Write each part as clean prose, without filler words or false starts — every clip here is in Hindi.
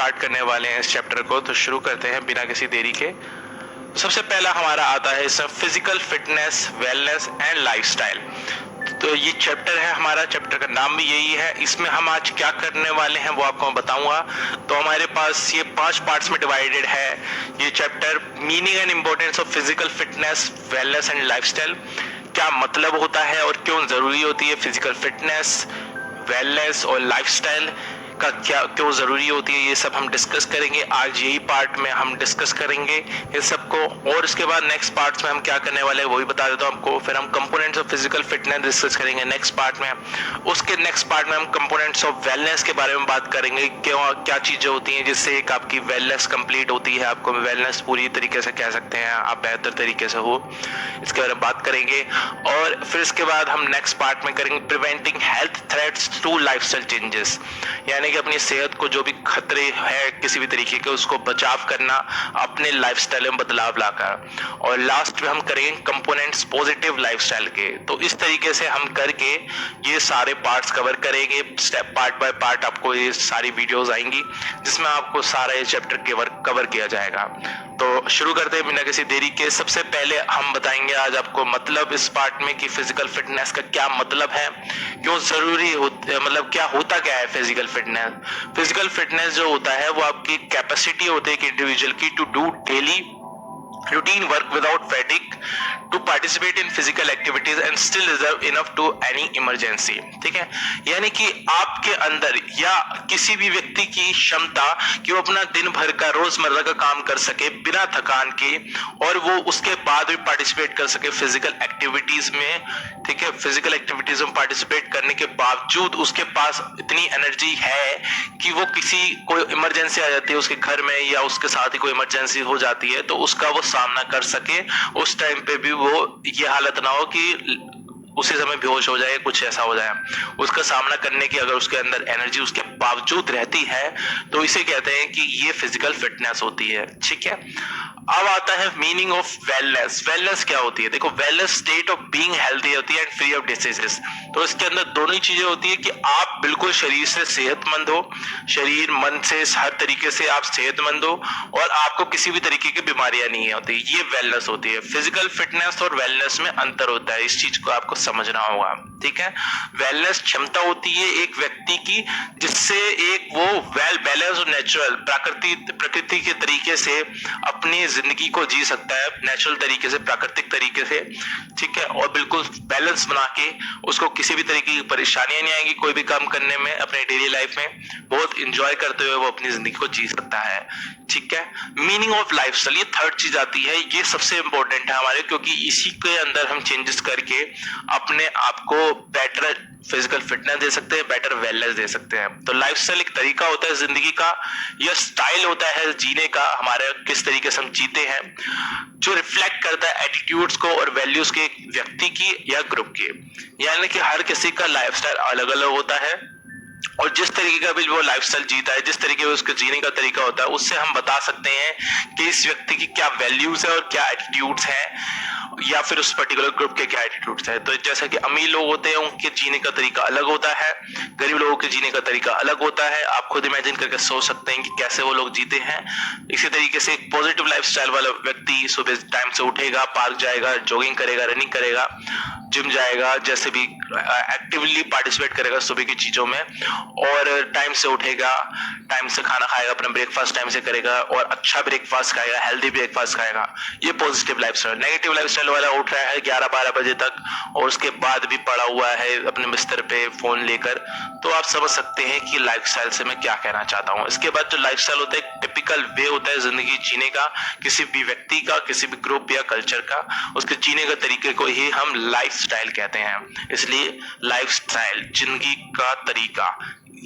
स्टार्ट करने वाले हैं इस चैप्टर को, तो शुरू करते हैं बिना किसी देरी के। सबसे पहला हमारा आता है इसमें physical fitness, wellness and lifestyle. तो ये चैप्टर है हमारा, चैप्टर का नाम भी यही है। इसमें हम आज क्या करने वाले हैं वो आपको मैं बताऊंगा। तो हमारे पास ये 5 पार्ट्स में डिवाइडेड है ये chapter. Meaning and importance of physical fitness, wellness and lifestyle. क्या मतलब होता है और क्यों जरूरी होती है फिजिकल फिटनेस, वेलनेस और लाइफस्टाइल का, क्या क्यों जरूरी होती है, ये सब हम डिस्कस करेंगे आज यही पार्ट में। हम डिस्कस करेंगे ये सब को, और इसके बाद नेक्स्ट पार्ट्स में हम क्या करने वाले हैं वो भी बता देता हूं आपको। फिर हम components of physical fitness discuss करेंगे नेक्स्ट पार्ट में। उसके नेक्स्ट पार्ट में हम कंपोनेंट्स ऑफ वेलनेस के बारे में बात करेंगे, क्यों क्या चीजें होती हैं जिससे एक आपकी वेलनेस कंप्लीट होती है, आपको वेलनेस पूरी तरीके से कह सकते हैं, आप बेहतर तरीके से हो, इसके बारे में बात करेंगे। और फिर इसके बाद हम नेक्स्ट पार्ट में करेंगे preventing health threats through lifestyle changes, यानी कि अपनी सेहत को जो भी खतरे है किसी भी तरीके के, उसको बचाव करना अपने लाइफस्टाइल में बदलाव लाकर। और लास्ट में हम करेंगे कंपोनेंट्स पॉजिटिव लाइफस्टाइल के। तो इस तरीके से हम करके ये सारे पार्ट्स कवर करेंगे, स्टेप पार्ट बाय पार्ट आपको ये सारी वीडियोस आएंगी जिसमें आपको सारा ये चैप्टर कवर किया जाएगा। तो शुरू करते हैं बिना किसी देरी के। सबसे पहले हम बताएंगे आज आपको मतलब इस पार्ट में कि फिजिकल फिटनेस का क्या मतलब है, क्यों जरूरी मतलब क्या होता क्या है फिजिकल फिटनेस। फिजिकल फिटनेस जो होता है वो आपकी कैपेसिटी होती है कि इंडिविजुअल की to do daily routine work without fatigue, to participate in physical activities and still reserve enough to any emergency। ठीक है, यानी कि आपके अंदर या किसी भी व्यक्ति की क्षमता कि वो अपना दिन भर का रोजमर्रा का काम कर सके बिना थकान के, और वो उसके बाद भी पार्टिसिपेट कर सके फिजिकल एक्टिविटीज में। ठीक है, फिजिकल एक्टिविटीज में पार्टिसिपेट करने के बावजूद उसके पास इतनी एनर्जी है कि वो किसी कोई इमरजेंसी आ जाती है उसके घर में या उसके साथ ही कोई इमरजेंसी हो जाती है तो उसका वो सामना कर सके, उस टाइम पे भी वो ये हालत ना हो कि उसी समय बेहोश हो जाए, कुछ ऐसा हो जाए। उसका सामना करने की अगर उसके अंदर एनर्जी उसके बावजूद रहती है तो इसे कहते हैं कि ये फिजिकल फिटनेस होती है। ठीक है, अब आता है मीनिंग ऑफ वेलनेस। वेलनेस क्या होती है? देखो, wellness state of being healthy होती है एंड फ्री ऑफ डिसीजेस। तो इसके अंदर दोनों ही चीजें होती है कि आप बिल्कुल शरीर से सेहतमंद हो, शरीर मन से हर तरीके से आप सेहतमंद हो और आपको किसी भी तरीके की बीमारियां नहीं होती, ये वेलनेस होती है। फिजिकल फिटनेस और वेलनेस में अंतर होता है, इस चीज को आपको समझना होगा। ठीक है, वेलनेस क्षमता होती है एक व्यक्ति की जिससे एक वो वेल बैलेंस और नेचुरल प्रकृति के तरीके से अपनी जिंदगी को जी सकता है, नेचुरल तरीके से, प्राकृतिक तरीके से। ठीक है, और बिल्कुल बैलेंस बना के उसको किसी भी तरीके की परेशानियां नहीं आएंगी कोई भी काम करने में, अपने डेली लाइफ में बहुत इंजॉय करते हुए वो अपनी जिंदगी को जी सकता है। ठीक है, मीनिंग ऑफ लाइफस्टाइल, ये थर्ड चीज आती है, ये सबसे इंपॉर्टेंट है हमारे, क्योंकि इसी के अंदर हम चेंजेस करके अपने आप को बेटर फिजिकल फिटनेस दे सकते हैं, बेटर वेलनेस दे सकते हैं। तो लाइफस्टाइल एक तरीका होता है जिंदगी का, यह स्टाइल होता है जीने का, हमारे किस तरीके से हम जीते हैं, जो रिफ्लेक्ट करता है एटीट्यूड्स को और वैल्यूज के व्यक्ति की या ग्रुप की। यानी कि हर किसी का लाइफस्टाइल अलग अलग होता है और जिस तरीके का भी वो लाइफस्टाइल जीता है, जिस तरीके उसके जीने का तरीका होता है, उससे हम बता सकते हैं कि इस व्यक्ति की क्या वैल्यूज है और क्या एटीट्यूड्स हैं, या फिर उस पर्टिकुलर ग्रुप के क्या एटीट्यूड्स है। तो जैसा कि अमीर लोग होते हैं उनके जीने का तरीका अलग होता है, गरीब लोगों के जीने का तरीका अलग होता है। आप खुद इमेजिन करके सोच सकते हैं कि कैसे वो लोग जीते हैं। इसी तरीके से एक पॉजिटिव लाइफस्टाइल वाला व्यक्ति सुबह टाइम से उठेगा, पार्क जाएगा, जॉगिंग करेगा, रनिंग करेगा, जिम जाएगा, जैसे भी एक्टिवली पार्टिसिपेट करेगा सुबह की चीजों में, और टाइम से उठेगा, टाइम से खाना खाएगा, अपना ब्रेकफास्ट टाइम से करेगा और अच्छा ब्रेकफास्ट खाएगा, हेल्दी ब्रेकफास्ट खाएगा, ये पॉजिटिव लाइफस्टाइल। नेगेटिव लाइफस्टाइल वाला उठ रहा है 11-12 बजे तक और उसके बाद भी पड़ा हुआ है अपने बिस्तर पे फोन लेकर, तो आप समझ सकते हैं कि लाइफस्टाइल से मैं क्या कहना चाहता हूँ। इसके बाद जो लाइफस्टाइल होता है एक टिपिकल वे होता है जिंदगी जीने का, किसी भी व्यक्ति का, किसी भी ग्रुप या कल्चर का, उसके जीने का तरीके को ही हम लाइफस्टाइल कहते हैं। इसलिए लाइफस्टाइल जिंदगी का तरीका,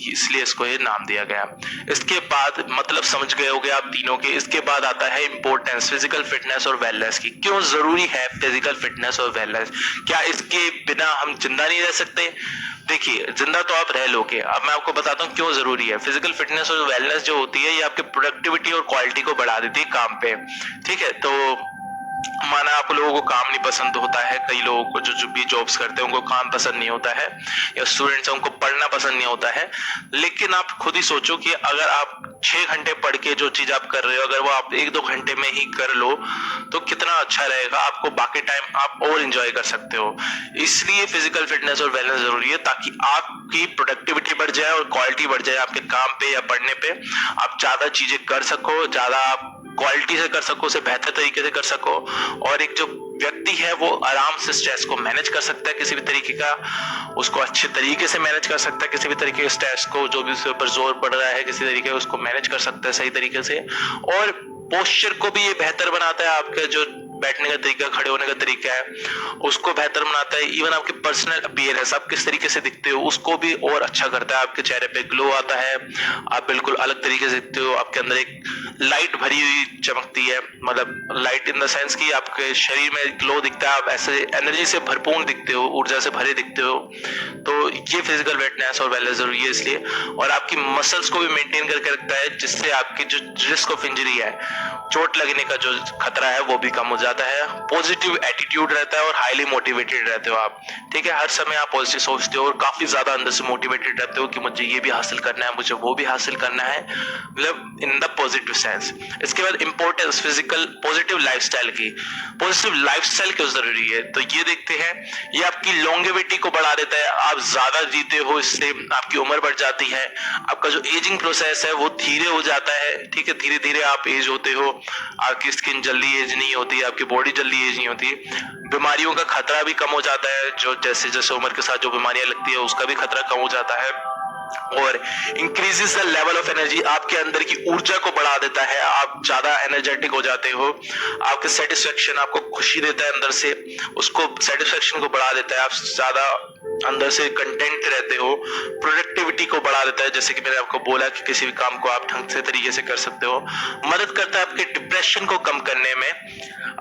इसलिए इसको ये नाम दिया गया। इसके बाद मतलब समझ गए होंगे आप तीनों के। इसके बाद आता है इंपॉर्टेंस फिजिकल फिटनेस और वेलनेस की। क्यों जरूरी है फिजिकल फिटनेस और वेलनेस? क्या इसके बिना हम जिंदा नहीं रह सकते? देखिए, जिंदा तो आप रह लोगे। अब मैं आपको बताता हूँ क्यों जरूरी है। फिजिकल फिटनेस और वेलनेस जो होती है ये आपकी प्रोडक्टिविटी और क्वालिटी को बढ़ा देती है काम पे। ठीक है, तो माना आप लोगों को काम नहीं पसंद होता है, कई लोगों को जो भी जॉब्स करते हैं उनको काम पसंद नहीं होता है, या स्टूडेंट्स हैं उनको पढ़ना पसंद नहीं होता है, लेकिन आप खुद ही सोचो कि अगर आप 6 घंटे पढ़ के जो चीज आप कर रहे हो अगर वो आप 1-2 घंटे में ही कर लो तो कितना अच्छा रहेगा, आपको बाकी टाइम आप और एंजॉय कर सकते हो। इसलिए फिजिकल फिटनेस और वेलनेस जरूरी है ताकि आपकी प्रोडक्टिविटी बढ़ जाए और क्वालिटी बढ़ जाए आपके काम पे या पढ़ने पे, आप ज्यादा चीजें कर सको, ज्यादा आप क्वालिटी से कर सको, उसे बेहतर तरीके से कर सको, और एक जो व्यक्ति है वो आराम से स्ट्रेस को मैनेज कर सकता है किसी भी तरीके का, उसको अच्छे तरीके से मैनेज कर सकता है किसी भी तरीके के स्ट्रेस को, जो भी उसके ऊपर जोर पड़ रहा है किसी तरीके उसको मैनेज कर सकता है सही तरीके से। और पोस्चर को भी ये बेहतर बनाता है, आपका जो बैठने का तरीका, खड़े होने का तरीका है उसको बेहतर बनाता है। इवन आपके पर्सनल अपीयरेंस, आप किस तरीके से दिखते हो उसको भी और अच्छा करता है, आपके चेहरे पे ग्लो आता है, आप बिल्कुल अलग तरीके से दिखते हो, आपके अंदर एक लाइट भरी हुई चमकती है, मतलब लाइट इन द सेंस कि आपके शरीर में ग्लो दिखता है, आप ऐसे एनर्जी से भरपूर दिखते हो, ऊर्जा से भरे दिखते हो। तो ये फिजिकल फिटनेस और वेलनेस जरूरी है इसलिए, और आपकी मसल्स को भी मेंटेन करके रखता है जिससे आपकी जो रिस्क ऑफ इंजरी है, चोट लगने का जो खतरा है वो भी कम हो जाता है। पॉजिटिव एटीट्यूड रहता है और हाईली मोटिवेटेड रहते हो आप, ठीक है, हर समय आप पॉजिटिव सोचते हो और काफी ज्यादा अंदर से मोटिवेटेड रहते हो कि मुझे ये भी हासिल करना है, मुझे वो भी हासिल करना है, मतलब इन द पॉजिटिव सेंस। इसके बाद इंपॉर्टेंस फिजिकल पॉजिटिव लाइफस्टाइल की। पॉजिटिव लाइफस्टाइल क्यों जरूरी है तो ये देखते हैं, ये आपकी लॉन्गेविटी को बढ़ा देता है, आप ज्यादा जीते हो, इससे आपकी उम्र बढ़ जाती है, आपका जो एजिंग प्रोसेस है वो धीरे हो जाता है, ठीक है, धीरे धीरे आप एज होते हो, आपकी स्किन जल्दी एज नहीं होती, आपकी बॉडी जल्दी एज नहीं होती, बीमारियों का खतरा भी कम हो जाता है, जो जैसे जैसे उम्र के साथ जो बीमारियां लगती है उसका भी खतरा कम हो जाता है, और increases the level of energy, आपके अंदर की ऊर्जा को बढ़ा देता है, आप ज्यादा एनर्जेटिक हो जाते हो, आपके सेटिस्फेक्शन, आपको खुशी देता है अंदर से, उसको सेटिस्फेक्शन को बढ़ा देता है, आप ज्यादा अंदर से कंटेंट रहते हो, प्रोडक्टिविटी को बढ़ा देता है, जैसे कि मैंने आपको बोला कि किसी भी काम को आप ढंग से तरीके से कर सकते हो, मदद करता है आपके डिप्रेशन को कम करने में,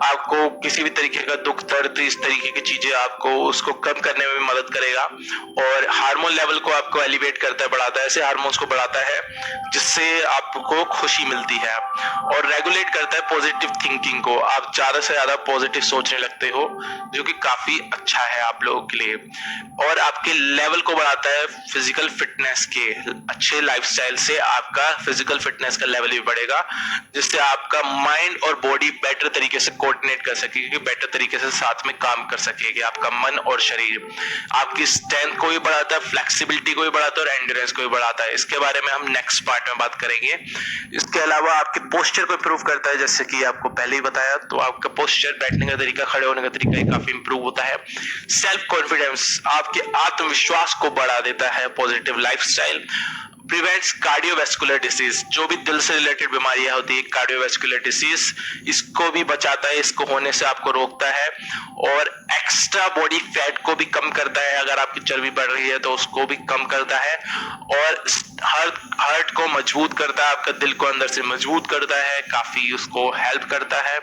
आपको किसी भी तरीके का दुख दर्द इस तरीके की चीजें आपको उसको कम करने में मदद करेगा, और हार्मोन लेवल को आपको एलिवेट करता है, बढ़ाता है, ऐसे हार्मोन्स को बढ़ाता है जिससे आपको खुशी मिलती है, और रेगुलेट करता है पॉजिटिव थिंकिंग को, आप ज्यादा से ज्यादा पॉजिटिव सोचने लगते हो जो कि काफी अच्छा है आप लोगों के लिए, और आपके लेवल को बढ़ाता है फिजिकल फिटनेस के, अच्छे लाइफस्टाइल से आपका फिजिकल फिटनेस का लेवल भी बढ़ेगा, जिससे आपका माइंड और बॉडी बेटर तरीके से कोऑर्डिनेट कर सकेगी, बेटर तरीके से साथ में काम कर सकेगी, आपका मन और शरीर, आपकी स्ट्रेंथ को भी बढ़ाता है, फ्लेक्सिबिलिटी को भी बढ़ाता है और एंड्योरेंस को भी बढ़ाता है। इसके बारे में हम नेक्स्ट पार्ट में बात करेंगे। इसके अलावा आपके पोस्चर को इंप्रूव करता है, जैसे कि आपको पहले ही बताया, तो आपका पोस्चर, बैठने का तरीका, खड़े होने का तरीका काफी इंप्रूव होता है। सेल्फ कॉन्फिडेंस, आपके आत्मविश्वास को बढ़ा देता है positive lifestyle. Prevents cardiovascular disease, जो भी दिल से रिलेटेड बीमारियां होती है, कार्डियोवैस्कुलर डिसीज, इसको भी बचाता है, इसको होने से आपको रोकता है, और एक्स्ट्रा बॉडी फैट को भी कम करता है, अगर आपकी चर्बी बढ़ रही है तो उसको भी कम करता है, और हार्ट को मजबूत करता है, आपका दिल को अंदर से मजबूत करता है, काफी उसको हेल्प करता है,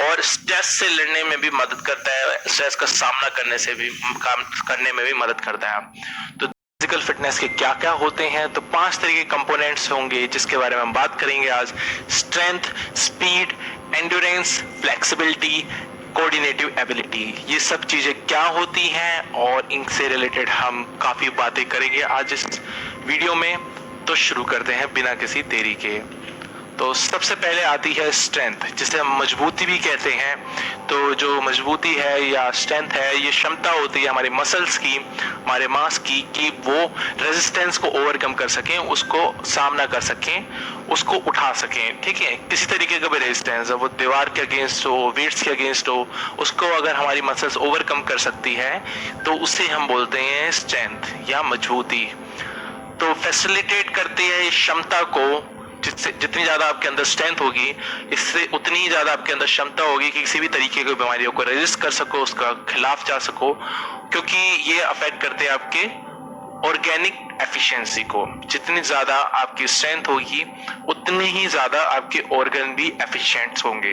और स्ट्रेस से लड़ने में भी मदद करता है, स्ट्रेस का सामना करने में भी मदद करता है। तो फिजिकल फिटनेस के क्या क्या होते हैं, तो 5 तरह के कंपोनेंट्स होंगे जिसके बारे में हम बात करेंगे आज। Strength, speed, endurance, flexibility, coordinative ability, ये सब चीजें क्या होती हैं और इनसे रिलेटेड हम काफी बातें करेंगे आज इस वीडियो में। तो शुरू करते हैं बिना किसी देरी के। तो सबसे पहले आती है स्ट्रेंथ, जिसे हम मजबूती भी कहते हैं। तो जो मजबूती है या स्ट्रेंथ है, ये क्षमता होती है हमारे मसल्स की, हमारे मांस की, कि वो रेजिस्टेंस को ओवरकम कर सकें, उसको सामना कर सकें, उसको उठा सकें, ठीक है, किसी तरीके का भी रेजिस्टेंस, वो दीवार के अगेंस्ट हो, वेट्स के अगेंस्ट हो, उसको अगर हमारी मसल्स ओवरकम कर सकती है तो उसे हम बोलते हैं स्ट्रेंथ या मजबूती। तो फैसिलिटेट करती है इस क्षमता को, जिससे जितनी ज्यादा आपके अंदर स्ट्रेंथ होगी, इससे उतनी ही ज्यादा आपके अंदर क्षमता होगी कि किसी भी तरीके की बीमारियों को रेजिस्ट कर सको, उसका खिलाफ जा सको, क्योंकि ये अफेक्ट करते हैं आपके ऑर्गेनिक एफिशिएंसी को। जितनी ज्यादा आपकी स्ट्रेंथ होगी उतनी ही ज्यादा आपके ऑर्गन भी एफिशिएंट होंगे,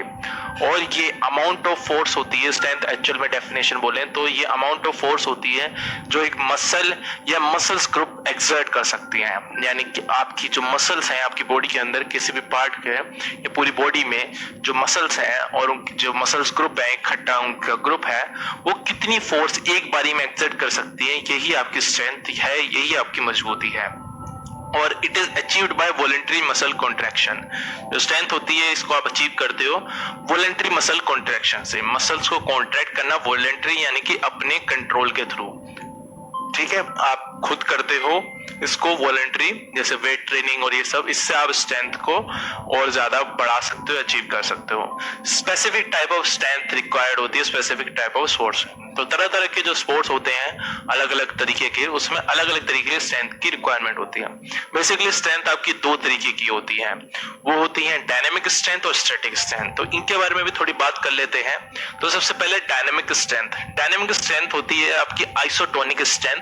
और ये अमाउंट ऑफ फोर्स होती है, स्ट्रेंथ एक्चुअल में डेफिनेशन बोलें तो ये अमाउंट ऑफ फोर्स होती है जो एक मसल या मसल्स ग्रुप एक्सर्ट कर सकती हैं, यानी कि आपकी जो मसल्स हैं आपकी बॉडी के अंदर किसी भी पार्ट के या पूरी बॉडी में जो मसल्स हैं और उनकी जो मसल्स ग्रुप है, इकट्ठा उनका ग्रुप है, वो कितनी फोर्स एक बारी में एक्सर्ट कर सकती है, यही आपकी स्ट्रेंथ है, यही आपकी मजबूती है। और it is achieved by voluntary muscle contraction. जो स्ट्रेंथ होती है इसको आप अचीव करते हो वॉलेंट्री मसल कॉन्ट्रैक्शन से। मसल्स को कॉन्ट्रैक्ट करना वॉलेंट्री यानी कि अपने कंट्रोल के थ्रू, ठीक है, आप खुद करते हो इसको वॉलेंट्री, जैसे वेट ट्रेनिंग और ये सब, इससे आप स्ट्रेंथ को और ज्यादा बढ़ा सकते हो, अचीव कर सकते हो। Specific type of strength required होती है स्पेसिफिक टाइप ऑफ स्पोर्ट्स। तो तरह तरह के जो स्पोर्ट्स होते हैं अलग अलग तरीके के, उसमें अलग अलग तरीके की स्ट्रेंथ की रिक्वायरमेंट होती है। बेसिकली स्ट्रेंथ आपकी दो तरीके की होती है, वो होती है डायनेमिक स्ट्रेंथ और स्टैटिक स्ट्रेंथ। तो इनके बारे में भी थोड़ी बात कर लेते हैं। तो सबसे पहले डायनेमिक स्ट्रेंथ। डायनेमिक स्ट्रेंथ होती है आपकी आइसोटोनिक स्ट्रेंथ,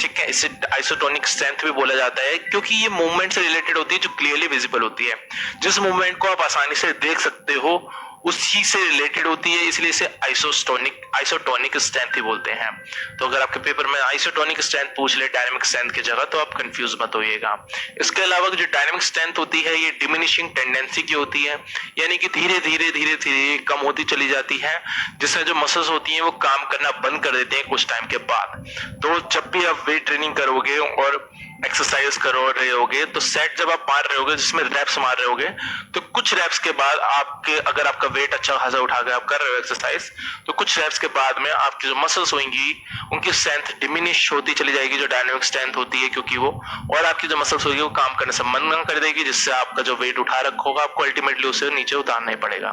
ठीक है, इसे आइसोटोनिक स्ट्रेंथ भी बोला जाता है क्योंकि ये मूवमेंट से रिलेटेड होती है जो क्लियरली विजिबल होती है। जिस मूवमेंट को आप आसानी से देख सकते हो उसी से रिलेटेड होती है, इसलिए इसे आइसोटोनिक स्ट्रेंथ ही बोलते हैं। तो अगर आपके पेपर में आइसोटोनिक स्ट्रेंथ पूछ ले डायनेमिक स्ट्रेंथ की जगह तो आप कंफ्यूज मत होइएगा। इसके अलावा जो डायनेमिक स्ट्रेंथ होती है ये डिमिनिशिंग टेंडेंसी की होती है, यानी कि धीरे धीरे कम होती चली जाती है, जिससे जो मसल्स होती हैं वो काम करना बंद कर देते हैं कुछ टाइम के बाद। तो जब भी आप वेट ट्रेनिंग करोगे और एक्सरसाइज करो रहे होगे तो सेट जब आप मार रहे होगे जिसमें रैप्स मार रहे होगे, तो कुछ रैप्स के बाद आपके, अगर आपका वेट अच्छा खासा उठा के आप कर रहे हो एक्सरसाइज, तो कुछ रैप्स के बाद में आपकी जो मसल्स होंगी उनकी स्ट्रेंथ डिमिनिश होती चली जाएगी, जो डायनेमिक स्ट्रेंथ होती है, क्योंकि वो, और आपकी जो मसल्स होगी वो काम करने से बंद कर देगी, जिससे आपका जो वेट उठा रखा होगा आपको अल्टीमेटली उसे नीचे उतारना ही पड़ेगा।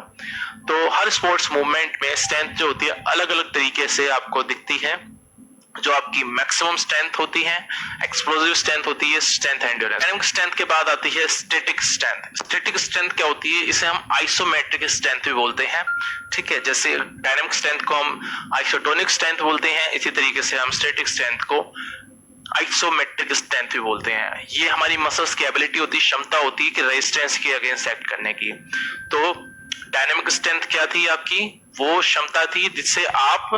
तो हर स्पोर्ट्स मूवमेंट में स्ट्रेंथ जो होती है अलग अलग तरीके से आपको दिखती है। जो आपकी मैक्सिमम स्ट्रेंथ होती है, एक्सप्लोसिव स्ट्रेंथ होती है, स्ट्रेंथ एंड्योरेंस। डायनेमिक स्ट्रेंथ के बाद आती है स्टैटिक स्ट्रेंथ। स्टैटिक स्ट्रेंथ क्या होती है, इसे हम आइसोमेट्रिक स्ट्रेंथ भी बोलते हैं, ठीक है। जैसे डायनेमिक स्ट्रेंथ को हम आइसोटोनिक स्ट्रेंथ बोलते हैं, इसी तरीके से हम स्टैटिक स्ट्रेंथ को आइसोमेट्रिक स्ट्रेंथ भी बोलते हैं। ये हमारी मसल्स की एबिलिटी होती है, क्षमता होती है कि रेजिस्टेंस के अगेंस्ट एक्ट करने की। तो डायनेमिक स्ट्रेंथ क्या थी आपकी, वो क्षमता थी जिससे आप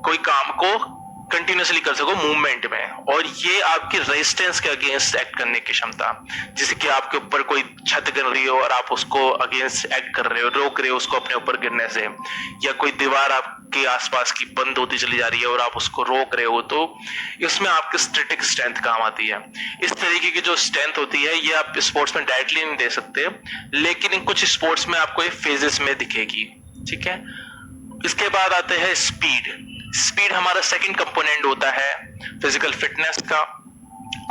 कोई काम को कंटिन्यूसली कर सको मूवमेंट में, और ये आपकी रेजिस्टेंस के अगेंस्ट एक्ट करने की क्षमता, जैसे कि आपके ऊपर कोई छत गिर रही हो और आप उसको अगेंस्ट एक्ट कर रहे हो, रोक रहे हो उसको अपने ऊपर गिरने से, या कोई दीवार आपके आसपास की बंद होती चली जा रही है और आप उसको रोक रहे हो, तो इसमें आपकी स्टैटिक स्ट्रेंथ काम आती है। इस तरीके की जो स्ट्रेंथ होती है ये आप स्पोर्ट्स में डायरेक्टली नहीं दे सकते, लेकिन इन कुछ स्पोर्ट्स में आपको ये फेजेस में दिखेगी, ठीक है। इसके बाद आते हैं स्पीड। स्पीड हमारा सेकंड कंपोनेंट होता है फिजिकल फिटनेस का,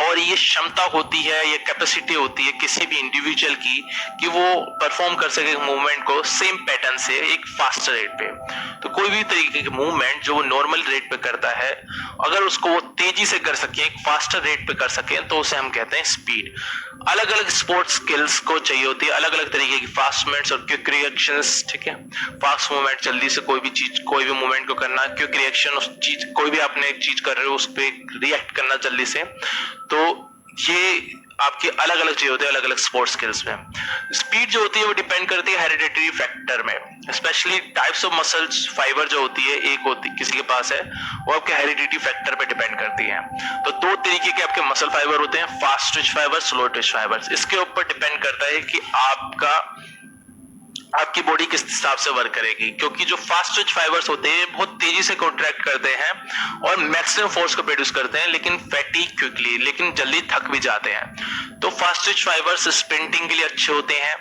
और ये क्षमता होती है, ये कैपेसिटी होती है किसी भी इंडिविजुअल की कि वो परफॉर्म कर सके मूवमेंट को सेम पैटर्न से एक फास्टर रेट पे। तो कोई भी तरीके की मूवमेंट जो वो नॉर्मल रेट पे करता है, अगर उसको वो तेजी से कर सके, एक फास्टर रेट पे कर सके, तो उसे हम कहते हैं स्पीड। अलग अलग स्पोर्ट्स स्किल्स को चाहिए होती है, अलग अलग तरीके की फास्ट मूवमेंट्स और क्विक रिएक्शंस, ठीक है। फास्ट मूवमेंट, जल्दी से कोई भी मूवमेंट को करना, क्विक रिएक्शन, उस चीज, कोई भी आपने एक चीज कर रहे हो उस पर रिएक्ट करना जल्दी से। तो ये आपकी अलग अलग चीज होती है अलग अलग स्पोर्ट्स स्किल्स में। स्पीड जो होती है वो डिपेंड करती है हेरिडिटरी फैक्टर में, specially types of muscles fibre जो होती है, एक होती किसी के पास है, वो आपके हेरिडिटरी फैक्टर पे डिपेंड करती है। तो दो तरीके के आपके मसल फाइबर होते हैं, fast Twitch fibre, slow Twitch fibre. इसके ऊपर डिपेंड करता है कि आपकी बॉडी किस हिसाब से वर्क करेगी, क्योंकि जो फास्ट ट्विच फाइबर्स होते हैं बहुत तेजी से कॉन्ट्रैक्ट करते हैं और मैक्सिमम फोर्स को प्रोड्यूस करते हैं, लेकिन फैटीग क्विकली, लेकिन जल्दी थक भी जाते हैं। तो फास्ट ट्विच फाइबर्स स्प्रिंटिंग के लिए अच्छे होते हैं,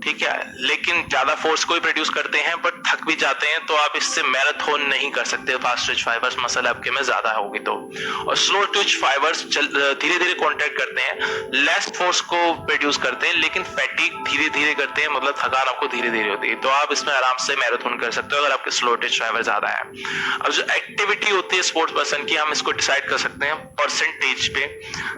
ठीक है, लेकिन ज्यादा फोर्स को भी प्रोड्यूस करते हैं बट थक भी जाते हैं, तो आप इससे मैराथन नहीं कर सकते फास्ट ट्विच फाइबर्स, मसल आपके में ज्यादा होगी तो। और स्लो ट्विच फाइबर्स धीरे धीरे कॉन्ट्रैक्ट करते हैं, लेस फोर्स को प्रोड्यूस करते हैं, लेकिन फैटीग धीरे धीरे करते हैं, मतलब थकान आपको धीरे धीरे होती है, तो आप इसमें आराम से मैराथन कर सकते हो अगर आपके स्लो ट्विच फाइबर ज्यादा है। अब जो एक्टिविटी होती है स्पोर्ट्स पर्सन की, हम इसको डिसाइड कर सकते हैं परसेंटेज पे,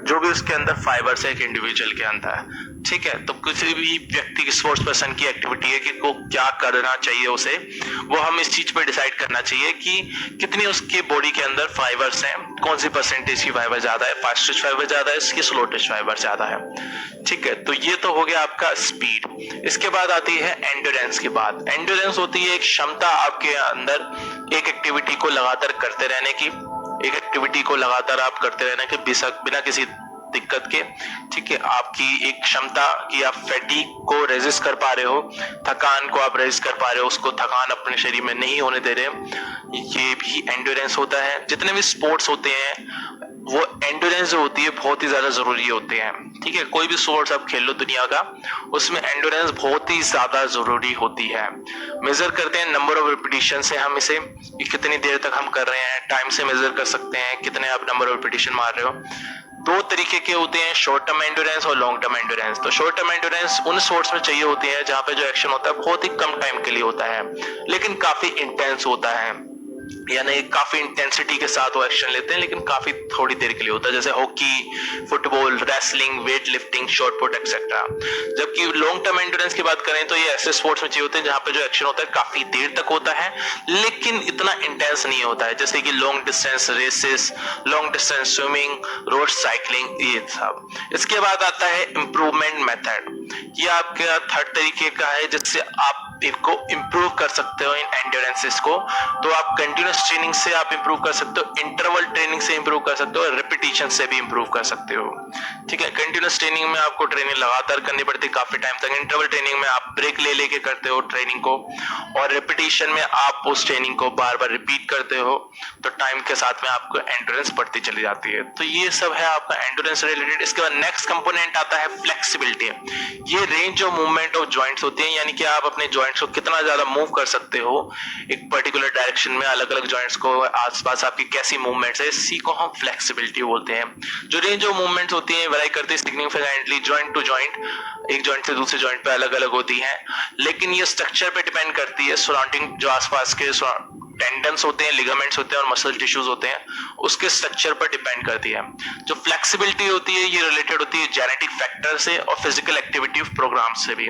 जो भी उसके अंदर फाइबर्स है एक इंडिविजुअल के अंदर, ठीक है। तो किसी भी व्यक्ति की, स्पोर्ट्स पर्सन की एक्टिविटी है कि को क्या करना चाहिए उसे, वो हम इस चीज पे डिसाइड करना चाहिए कि कितनी उसके बॉडी के अंदर फाइबर्स हैं, कौन सी परसेंटेज की फाइबर ज्यादा है, फास्ट ट्विच फाइबर ज्यादा है, इसकी स्लो ट्विच फाइबर ज्यादा है, ठीक है। तो ये तो हो गया आपका स्पीड। इसके बाद आती है एंड्योरेंस की बात। एंड्योरेंस होती है एक क्षमता आपके अंदर एक एक्टिविटी को लगातार करते रहने की, एक एक्टिविटी को लगातार आप करते रहना कि बिना किसी दिक्कत के, ठीक है, आपकी एक क्षमता कि आप फैटिग को रेजिस्ट कर पा रहे हो, थकान को आप रेजिस्ट कर पा रहे हो, उसको थकान अपने शरीर में नहीं होने दे रहे, ये भी एंड्योरेंस होता है। जितने भी स्पोर्ट्स होते हैं वो एंड्योरेंस जो होती है बहुत ही ज्यादा जरूरी होते हैं, ठीक है। कोई भी स्पोर्ट्स आप खेल लो दुनिया का, उसमें एंड्योरेंस बहुत ही ज्यादा जरूरी होती है। मेजर करते हैं नंबर ऑफ रिपीटिशन से, हम इसे कितनी देर तक हम कर रहे हैं, टाइम से मेजर कर सकते हैं कितने आप नंबर ऑफ रिपीटिशन मार रहे हो। दो तरीके के होते हैं, शॉर्ट टर्म एंड्योरेंस और लॉन्ग टर्म एंड्योरेंस। तो शॉर्ट टर्म एंड्योरेंस उन स्पोर्ट्स में चाहिए होती है जहां पे जो एक्शन होता है बहुत ही कम टाइम के लिए होता है, लेकिन काफी इंटेंस होता है, यानी काफी इंटेंसिटी के साथ वो एक्शन लेते हैं, लेकिन काफी थोड़ी देर के लिए होता है, जैसे hockey, football, wrestling, weight lifting, shot put etcetera. जबकि लॉन्ग टर्म एंड्योरेंस की बात करें तो ये ऐसे स्पोर्ट्स में चाहिए होते हैं जहां पे जो एक्शन होता है काफी देर तक होता है, लेकिन इतना इंटेंस नहीं होता है, जैसे कि long distance races, long distance swimming, road cycling, ये सब। इसके बाद आता है इंप्रूवमेंट मेथड। ये आपका थर्ड तरीके का है जिससे आप इनको इंप्रूव कर सकते हो इन एंड्योरेंसेस को। तो आप कंटिन्यूस ट्रेनिंग से आप इंप्रूव कर सकते हो, इंटरवल ट्रेनिंग से इंप्रूव कर सकते हो, रिपीटिशन से भी इंप्रूव कर सकते हो, ठीक है। कंटिन्यूस ट्रेनिंग में आपको ट्रेनिंग लगातार करनी पड़ती है काफी टाइम तक, इंटरवल ट्रेनिंग में आप ब्रेक ले लेके करते हो ट्रेनिंग को, और रिपीटिशन में आप उस ट्रेनिंग को बार बार रिपीट करते हो, तो टाइम के साथ में आपको एंड्योरेंस बढ़ती चली जाती है। तो ये सब है आपका एंड्योरेंस रिलेटेड। इसके बाद नेक्स्ट कंपोनेंट आता है फ्लेक्सिबिलिटी। ये range of movement of joints होती है, यानी कि आप अपने जॉइंट्स को कितना ज्यादा मूव कर सकते हो एक पर्टिकुलर डायरेक्शन में, अलग अलग जॉइंट्स को आसपास आपकी कैसी मूवमेंट्स है, इसी को हम फ्लेक्सिबिलिटी बोलते हैं। जो रेंज ऑफ मूवमेंट्स होती है वेरी करती है सिग्निफिकेंटली जॉइंट टू जॉइंट, एक जॉइंट से दूसरे जॉइंट पे अलग अलग होती है, लेकिन ये स्ट्रक्चर पे डिपेंड करती है, सराउंडिंग जो आसपास के टेंडन्स होते हैं, लिगामेंट्स होते हैं और मसल टिश्यूज होते हैं, उसके स्ट्रक्चर पर डिपेंड करती है। जो फ्लेक्सिबिलिटी होती है ये रिलेटेड होती है जेनेटिक फैक्टर से और फिजिकल एक्टिविटी प्रोग्राम से भी,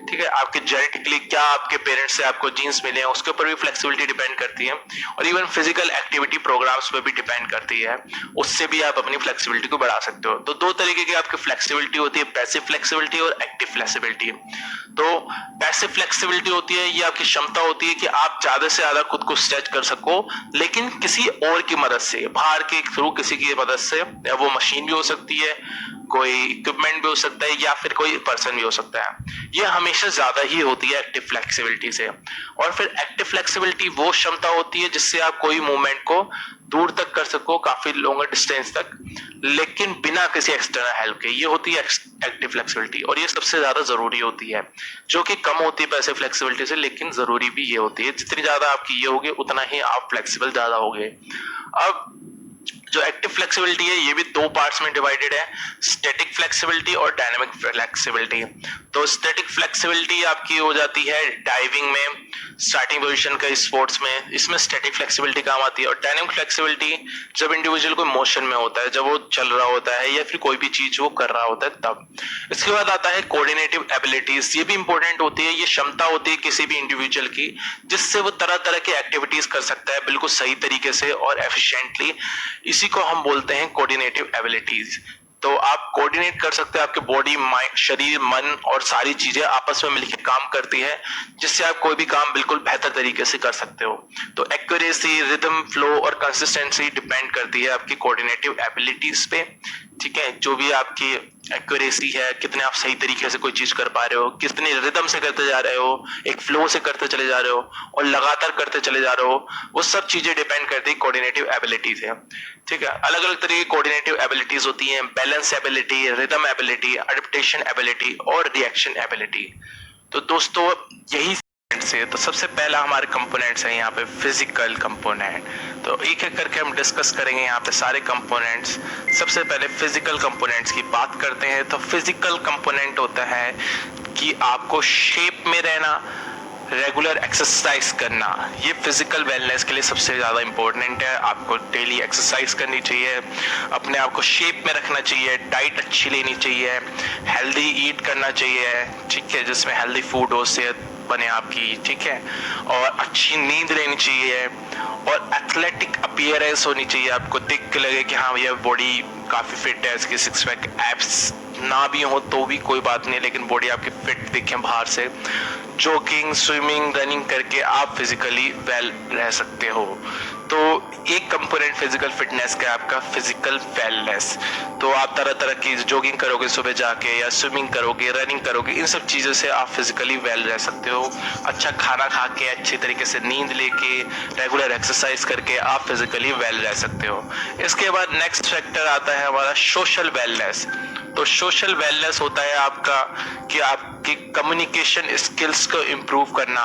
ठीक है। आपके जेनेटिकली क्या आपके पेरेंट्स से आपको जीन्स मिले हैं उसके ऊपर भी फ्लेक्सिबिलिटी डिपेंड करती है, और इवन फिजिकल एक्टिविटी प्रोग्राम्स पे भी डिपेंड करती है, उससे भी आप अपनी फ्लेक्सिबिलिटी को बढ़ा सकते हो। तो दो तरीके की आपकी फ्लेक्सिबिलिटी होती है, पैसिव फ्लेक्सिबिलिटी और एक्टिव फ्लेक्सिबिलिटी। तो पैसिव फ्लेक्सिबिलिटी होती है ये आपकी क्षमता होती है कि आप ज्यादा से ज्यादा खुद को स्ट्रेच कर सको, लेकिन किसी और की मदद से, बाहर के थ्रू किसी की मदद से, या वो मशीन भी हो सकती है, कोई इक्विपमेंट भी हो सकता है, या फिर कोई पर्सन भी हो सकता है। ये हमेशा ज्यादा ही होती है एक्टिव फ्लेक्सिबिलिटी से। और फिर एक्टिव फ्लेक्सिबिलिटी वो क्षमता होती है जिससे आप कोई मूवमेंट को दूर तक कर सको, काफी लॉन्गर डिस्टेंस तक, लेकिन बिना किसी एक्सटर्नल हेल्प के। ये होती है एक्टिव फ्लेक्सिबिलिटी, और ये सबसे ज्यादा जरूरी होती है, जो कि कम होती है पैसिव फ्लेक्सिबिलिटी से, लेकिन जरूरी भी ये होती है। जितनी ज्यादा आपकी ये होगी उतना ही आप फ्लेक्सिबल ज्यादा होगे। अब जो एक्टिव फ्लेक्सिबिलिटी है ये भी दो पार्ट्स में डिवाइडेड है, स्टैटिक फ्लेक्सिबिलिटी और डायनामिक फ्लेक्सिबिलिटी। तो स्टैटिक फ्लेक्सिबिलिटी आपकी हो जाती है डाइविंग में, स्टार्टिंग पोजीशन का स्पोर्ट्स में, इसमें स्टैटिक फ्लेक्सिबिलिटी काम आती है। और डायनामिक फ्लेक्सिबिलिटी जब इंडिविजुअल को मोशन में होता है, जब वो चल रहा होता है या फिर कोई भी चीज वो कर रहा होता है तब। इसके बाद आता है कोऑर्डिनेटिव एबिलिटीज। ये भी इंपॉर्टेंट होती है, ये क्षमता होती है किसी भी इंडिविजुअल की जिससे वो तरह तरह की एक्टिविटीज कर सकता है बिल्कुल सही तरीके से और एफिशिएंटली। इसी को हम बोलते हैं कोऑर्डिनेटिव एबिलिटीज। तो आप कोऑर्डिनेट कर सकते हैं, आपके बॉडी, माइंड, शरीर, मन और सारी चीजें आपस में मिलकर काम करती है, जिससे आप कोई भी काम बिल्कुल बेहतर तरीके से कर सकते हो। तो एक्यूरेसी, रिदम, फ्लो और कंसिस्टेंसी डिपेंड करती है आपकी कोऑर्डिनेटिव एबिलिटीज पे, ठीक है। जो भी आपकी एक्यूरेसी है, कितने आप सही तरीके से कोई चीज कर पा रहे हो, कितने रिदम से करते जा रहे हो, एक फ्लो से करते चले जा रहे हो और लगातार करते चले जा रहे हो, वो सब चीजें डिपेंड करती है कोऑर्डिनेटिव एबिलिटीज है, ठीक है। अलग अलग तरह की कोऑर्डिनेटिव एबिलिटीज होती हैं, balance ability, rhythm ability, adaptation ability और रिएक्शन एबिलिटी। तो दोस्तों यही से, तो सबसे पहला हमारे कंपोनेंट्स हैं यहाँ पे फिजिकल कंपोनेंट। तो एक एक करके हम डिस्कस करेंगे यहाँ पे सारे कंपोनेंट्स। सबसे पहले फिजिकल कंपोनेंट्स की बात करते हैं। तो फिजिकल कंपोनेंट होता है कि आपको शेप में रहना, रेगुलर एक्सरसाइज करना। ये फिजिकल वेलनेस के लिए सबसे ज्यादा इंपॉर्टेंट है। आपको डेली एक्सरसाइज करनी चाहिए, अपने आप को शेप में रखना चाहिए, डाइट अच्छी लेनी चाहिए, हेल्दी ईट करना चाहिए, ठीक है, जिसमें हेल्दी फूड हो, सेहत बने आपकी, ठीक है, और अच्छी नींद लेनी चाहिए और एथलेटिक अपीयरेंस होनी चाहिए। आपको देख के लगे कि हाँ ये बॉडी काफी फिट है, इसकी सिक्स पैक एब्स ना भी हो तो भी कोई बात नहीं, लेकिन बॉडी आपकी फिट दिखे बाहर से। जॉगिंग, स्विमिंग, रनिंग करके आप फिजिकली वेल रह सकते हो। तो एक कंपोनेंट फिजिकल फिटनेस का आपका फिजिकल वेलनेस। तो आप तरह तरह की जॉगिंग करोगे सुबह जाके, या स्विमिंग करोगे, रनिंग करोगे, इन सब चीज़ों से आप फिजिकली वेल रह सकते हो। अच्छा खाना खा के, अच्छे तरीके से नींद लेके, रेगुलर एक्सरसाइज करके आप फिजिकली वेल रह सकते हो। इसके बाद नेक्स्ट फैक्टर आता है हमारा सोशल वेलनेस। तो सोशल वेलनेस होता है आपका कि आपकी कम्युनिकेशन स्किल्स को इम्प्रूव करना।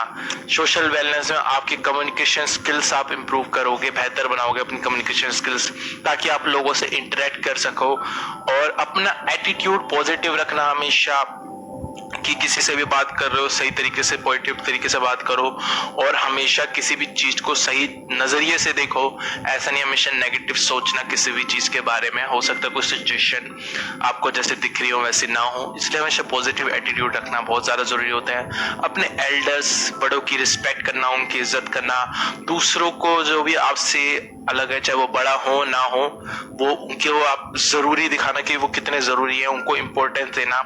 सोशल वेलनेस में आपकी कम्युनिकेशन स्किल्स आप इम्प्रूव करोगे, बेहतर बनाओगे अपनी कम्युनिकेशन स्किल्स, ताकि आप लोगों से इंटरेक्ट कर सको। और अपना एटीट्यूड पॉजिटिव रखना हमेशा, कि किसी से भी बात कर रहे हो सही तरीके से, पॉजिटिव तरीके से बात करो, और हमेशा किसी भी चीज को सही नजरिए से देखो। ऐसा नहीं हमेशा नेगेटिव सोचना किसी भी चीज के बारे में। हो सकता है कोई सिचुएशन आपको जैसे दिख रही हो वैसे ना हो, इसलिए हमेशा पॉजिटिव एटीट्यूड रखना बहुत ज्यादा जरूरी होता है। अपने एल्डर्स, बड़ों की रिस्पेक्ट करना, उनकी इज्जत करना। दूसरों को जो भी आपसे अलग है, चाहे वो बड़ा हो ना हो, वो उनको आप जरूरी दिखाना कि वो कितने जरूरी है, उनको इम्पोर्टेंस देना,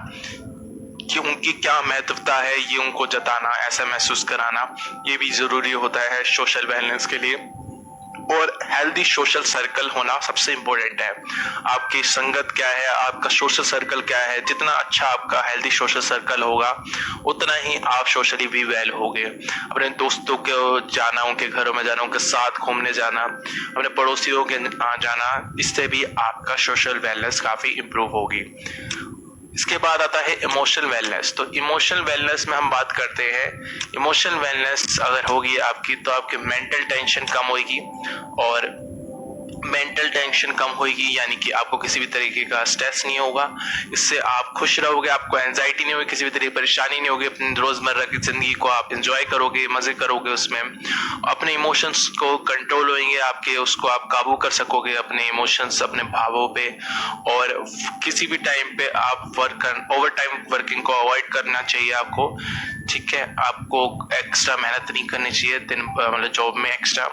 कि उनकी क्या महत्वता है ये उनको जताना, ऐसा महसूस कराना, ये भी जरूरी होता है सोशल बैलेंस के लिए। और हेल्दी सोशल सर्कल होना सबसे इम्पोर्टेंट है। आपकी संगत क्या है, आपका सोशल सर्कल क्या है, जितना अच्छा आपका हेल्दी सोशल सर्कल होगा उतना ही आप सोशली भी वेल होगे। अपने दोस्तों को जाना, उनके घरों में जाना, उनके साथ घूमने जाना, अपने पड़ोसियों के जाना, इससे भी आपका सोशल बैलेंस काफी इम्प्रूव होगी। इसके बाद आता है इमोशनल वेलनेस। तो इमोशनल वेलनेस में हम बात करते हैं, इमोशनल वेलनेस अगर होगी आपकी तो आपकी मेंटल टेंशन कम होगी। और मेंटल टेंशन कम होगी यानी कि आपको किसी भी तरीके का स्ट्रेस नहीं होगा, इससे आप खुश रहोगे, आपको एंजाइटी नहीं होगी, किसी भी तरह की परेशानी नहीं होगी। अपनी रोजमर्रा की जिंदगी को आप एंजॉय करोगे, मजे करोगे, उसमें अपने इमोशंस को कंट्रोल होंगे आपके, उसको आप काबू कर सकोगे अपने इमोशंस, अपने भावों पे। और किसी भी टाइम पे आप ओवर टाइम वर्किंग को अवॉइड करना चाहिए आपको, ठीक है। आपको एक्स्ट्रा मेहनत नहीं करनी चाहिए दिन मतलब जॉब में एक्स्ट्रा,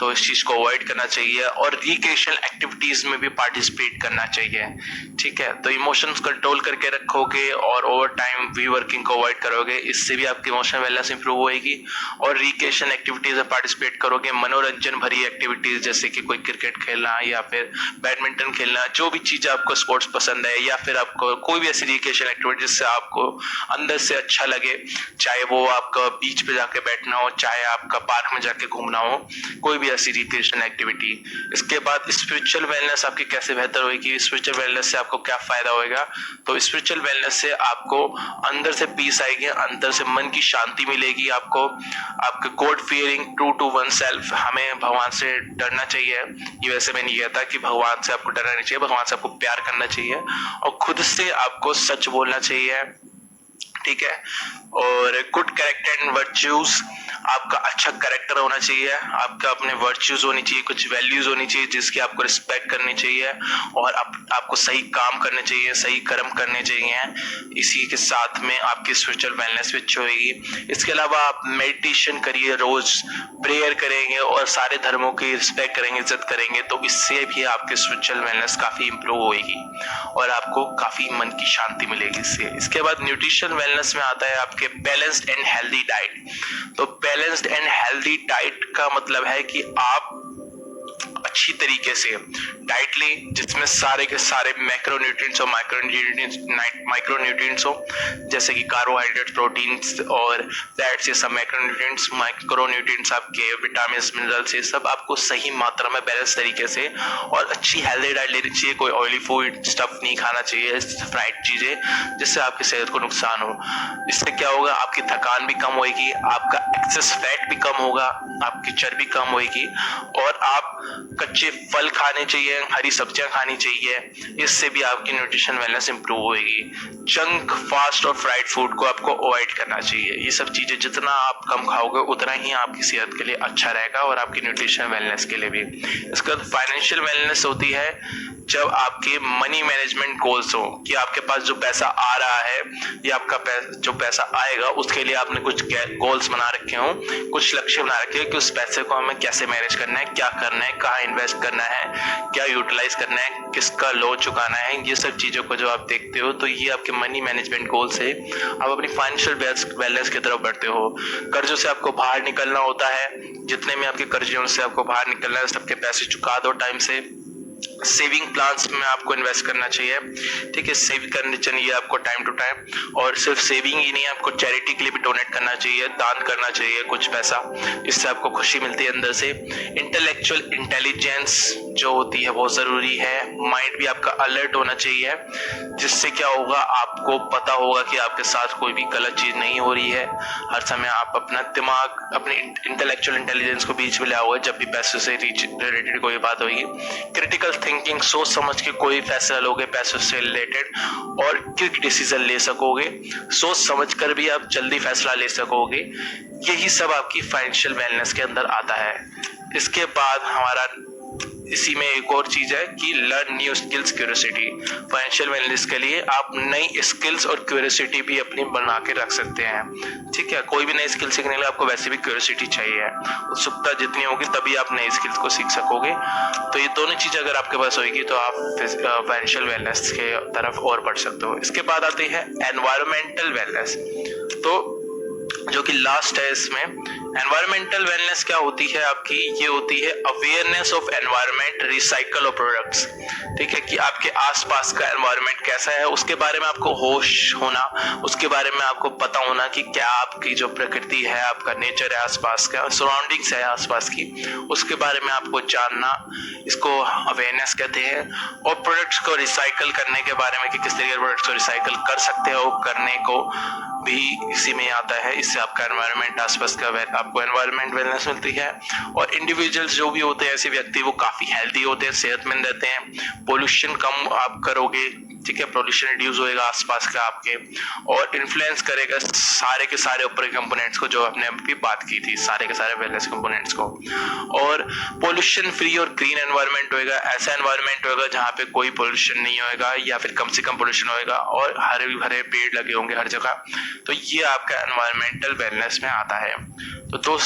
तो इस चीज को अवॉइड करना चाहिए। और रिक्रिएशनल एक्टिविटीज में भी पार्टिसिपेट करना चाहिए, ठीक है। तो इमोशंस कंट्रोल करके रखोगे और ओवर टाइम भी वर्किंग को अवॉइड करोगे, इससे भी आपकी इमोशनल वेलनेस इंप्रूव होगी। और रिक्रिएशन एक्टिविटीज में पार्टिसिपेट करोगे, मनोरंजन भरी एक्टिविटीज जैसे कि कोई क्रिकेट खेलना या फिर बैडमिंटन खेलना, जो भी चीज आपको स्पोर्ट्स पसंद है, या फिर आपको कोई भी ऐसी रिक्रिएशन एक्टिविटी जिससे आपको अंदर से अच्छा लगे, चाहे वो आपका बीच पे जाके बैठना हो, चाहे आपका पार्क में जाके घूमना हो, कोई भी ऐसी रिक्रिएशन एक्टिविटी। इसके बाद स्पिरिचुअल वेलनेस आपकी कैसे बेहतर होगी, स्पिरिचुअल वेलनेस से आपको क्या फायदा होगा। तो स्पिरिचुअल वेलनेस से आपको अंदर से पीस आएगी, अंदर से मन की शांति मिलेगी आपको। आपके God fearing, true to one self, हमें भगवान से डरना चाहिए। ये वैसे मैंने ये था कि भगवान से आपको डरना नहीं चाहिए, भगवान से आपको प्यार करना चाहिए, और खुद से आपको सच बोलना चाहिए, ठीक है। और गुड कैरेक्टर एंड वर्च्यूज, आपका अच्छा कैरेक्टर होना चाहिए, आपका अपने वर्च्यूज होनी चाहिए, कुछ वैल्यूज होनी चाहिए जिसकी आपको रिस्पेक्ट करनी चाहिए, और आपको सही काम करने चाहिए, सही कर्म करने चाहिए। इसी के साथ में आपकी स्पिरिचुअल वेलनेस भी अच्छी होगी। इसके अलावा आप मेडिटेशन करिए, रोज प्रेयर करेंगे और सारे धर्मों की रिस्पेक्ट करेंगे, इज्जत करेंगे, तो इससे भी आपकी स्पिरिचुअल वेलनेस काफी इंप्रूव होगी और आपको काफी मन की शांति मिलेगी इससे। इसके बाद न्यूट्रिशन वेलनेस में आता है आपके बैलेंस्ड एंड हेल्दी डाइट। तो बैलेंस्ड एंड हेल्दी डाइट का मतलब है कि आप अच्छी तरीके से डाइट लें जिसमें सारे के सारे मैक्रोन्यूट्रिएंट्स और माइक्रोन्यूट्रिएंट्स हो, जैसे कि कार्बोहाइड्रेट, प्रोटीन्स और फैट्स, ये सब मैक्रोन्यूट्रिएंट्स। माइक्रोन्यूट्रिएंट्स आपके विटामिन, मिनरल्स, ये सब आपको सही मात्रा में बैलेंस तरीके से और अच्छी हेल्दी डाइट लेनी चाहिए। कोई ऑयली फूड स्टफ नहीं खाना चाहिए, फ्राइड चीजें, जिससे आपकी सेहत को नुकसान हो। इससे क्या होगा, आपकी थकान भी कम होगी, आपका एक्सेस फैट भी कम होगा, आपकी चर्बी कम होगी, और आप कच्चे फल खाने चाहिए, हरी सब्जियां खानी चाहिए, इससे भी आपकी न्यूट्रिशन वेलनेस इंप्रूव होगी। जंक, फास्ट और फ्राइड फूड को आपको अवॉइड करना चाहिए। ये सब चीजें जितना आप कम खाओगे उतना ही आपकी सेहत के लिए अच्छा रहेगा और आपकी न्यूट्रिशन वेलनेस के लिए भी। इसके बाद फाइनेंशियल वेलनेस होती है जब आपके मनी मैनेजमेंट गोल्स हो, कि आपके पास जो पैसा आ रहा है या आपका जो पैसा आएगा उसके लिए आपने कुछ गोल्स बना रखे हो, कुछ लक्ष्य बना रखे हो कि उस पैसे को हमें कैसे मैनेज करना है, क्या करना है, कहाँ इन्वेस्ट करना है, क्या यूटिलाइज करना है, किसका लोन चुकाना है, ये सब चीज़ों को जो आप देखते हो तो ये आपके मनी मैनेजमेंट गोल से आप अपनी फाइनेंशियल वेलनेस की तरफ बढ़ते हो। कर्जों से आपको बाहर निकलना होता है, जितने में आपके कर्जे उनसे आपको बाहर निकलना है, सबके पैसे चुका दो टाइम से। सेविंग प्लान्स में आपको इन्वेस्ट करना चाहिए, ठीक है, सेव करनी चाहिए आपको टाइम टू टाइम। और सिर्फ सेविंग ही नहीं, आपको चैरिटी के लिए भी डोनेट करना चाहिए, दान करना चाहिए कुछ पैसा, इससे आपको खुशी मिलती है अंदर से। इंटेलेक्चुअल इंटेलिजेंस जो होती है बहुत जरूरी है, माइंड भी आपका अलर्ट होना चाहिए, जिससे क्या होगा, आपको पता होगा कि आपके साथ कोई भी गलत चीज नहीं हो रही है। हर समय आप अपना दिमाग, अपने इंटेलेक्चुअल इंटेलिजेंस को बीच में ले आओगे जब भी पैसों से रिलेटेड कोई बात होगी। क्रिटिकल थिंकिंग, सोच समझ के कोई फैसला लोगे पैसों से रिलेटेड, और क्विक डिसीजन ले सकोगे, सोच समझ कर भी आप जल्दी फैसला ले सकोगे। यही सब आपकी फाइनेंशियल वेलनेस के अंदर आता है। इसके बाद हमारा इसी में एक और चीज है कि learn new skills, curiosity. Financial wellness के लिए आप नई स्किल्स और क्यूरियोसिटी भी अपनी बना के रख सकते हैं, ठीक है। कोई भी नई स्किल सीखने के लिए आपको वैसे भी क्यूरियोसिटी चाहिए, उत्सुकता जितनी होगी तभी आप नई स्किल्स को सीख सकोगे। तो ये दोनों चीजें अगर आपके पास होगी तो आप फाइनेंशियल वेलनेस के तरफ और बढ़ सकते हो। इसके बाद आती है एनवायरमेंटल वेलनेस, तो जो कि लास्ट है इसमें। एनवायरमेंटल वेलनेस क्या होती है आपकी, ये होती है awareness of environment, recycle of products, ठीक है, कि आपके आसपास का एनवायरमेंट कैसा है उसके बारे में आपको होश होना, उसके बारे में आपको पता होना कि क्या आपकी जो प्रकृति है, आपका नेचर है, आसपास का सराउंडिंग्स है आसपास की, उसके बारे में आपको जानना, इसको अवेयरनेस कहते हैं। और प्रोडक्ट्स को रिसाइकल करने के बारे में कि किस तरीके प्रोडक्ट्स को रिसाइकल कर सकते हो, करने को भी इसी में आता है। इससे आपका एनवायरनमेंट, आसपास का आपको एनवायरनमेंट वेलनेस मिलती है। और इंडिविजुअल्स जो भी होते हैं, ऐसे व्यक्ति, वो काफी हेल्दी होते हैं, सेहतमंद रहते हैं। पोल्यूशन कम आप करोगे, ठीक है, पोल्यूशन रिड्यूस होएगा आसपास का आपके, और इन्फ्लुएंस करेगा सारे के सारे ऊपर कंपोनेंट्स को, जो आपने अभी बात की थी, सारे के सारे वेलनेस कंपोनेंट्स को। और पोल्यूशन फ्री और ग्रीन एनवायरनमेंट होएगा, ऐसा एनवायरनमेंट होएगा जहाँ पे कोई पोल्यूशन नहीं होएगा या फिर कम से कम पोल्यूशन होएगा, और हरे भरे पेड़ लगे होंगे हर जगह। तो ये आपका एनवायरमेंटल वेलनेस में आता है। तो दोस्तों